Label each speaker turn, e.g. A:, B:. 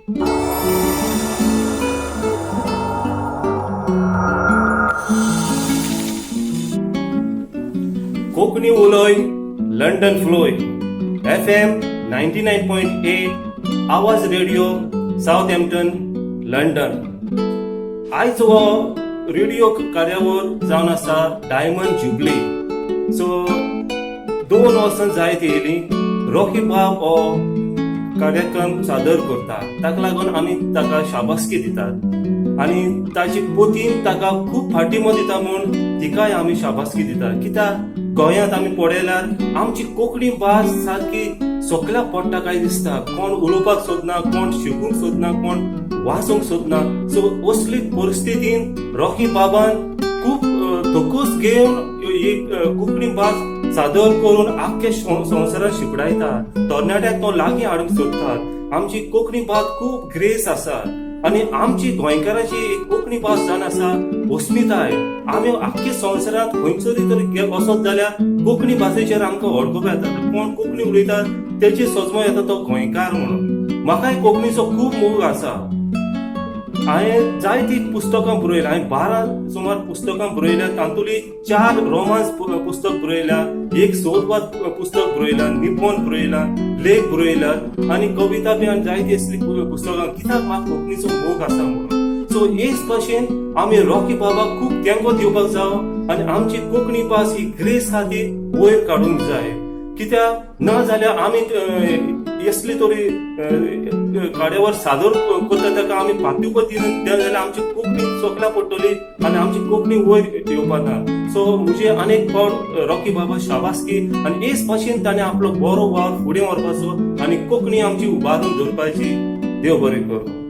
A: Konkani उलोय London फ्लोय FM 99.8 आवाज radio Southampton London. आयज हो रेडिओ कार्यावळ जावन आसा डायमंड जुबली। सो 2 वर्सां जायत येयली रॉकी बाब हो कार्यक्रम सादर करता, ताका लागून आमी ताका शाबासकी दितात आनी ताची पोतीन ताका खूप फाटीमो दिता म्हूण तिकाय आमी शाबासकी दिता। कित्याक गोंयांत आमी पळयल्यार आमची कोंकणी भास सारकी सोकल्या पडटा काय दिसता। कोण उलोवपाक सोदना, कोण शिकूंक सोदना, कोण वाचूंक सोदना। सो असली परिस्थितीन रॉकी बाबान खूप तोकूच घेवन ही कोंकणी भास सादर करून आख्या संवसारात शिपडायता। तरणाट्याक तो लागीं हाडूंक सोदतात। आमची कोंकणी भास खूप ग्रेस आसा आनी आमची गोंयकाराची कोंकणी भास जावन आसा अस्मिताय। आमी आख्या संवसारात खंयसरी तरी वचत जाल्यार कोंकणी भाशेचेर आमकां वळखूंक येता। कोण कोंकणी उलयतात तेची सोजमो येता तो गोंयकार म्हणून। म्हाकाय कोंकणीचो खूप मोग आसा। हांवें जायतीं पुस्तकां बरयल्या, हांवें 12 सुमार पुस्तकां बरयल्या। तातूंतली 4 रोमांस पुस्तक बरयल्या, 1 सोदवाद पुस्तक बरयला, निबंध बरयला, लेख बरयला आनी कविता बी आनी जायती असली पुस्तकां। कित्याक म्हाका कोंकणीचो मोग आसा म्हणून। सो हेच भाशेन आमी रॉकी बाबाक खूप तेंको दिवपाक जाय आनी आमची कोंकणी भास ही ग्रेस आहा ती वयर काडूंक जाय। कित्याक ना जाल्यार आमी असली तरी कार्यावळ सादर करता ताका आमी फाटीको दिना जाल्यार आमची कोंकणी सोकल्या पडटली आनी आमची कोंकणी वयर येवपाना। सो म्हजे अनेक फावट रॉकी बाबा शाबासकी आनी हेच भाशेन ताणें आपलो बरो वावर फुडें व्हरपाचो आनी कोंकणी आमची उबारून दवरपाची। देव बरें करूं।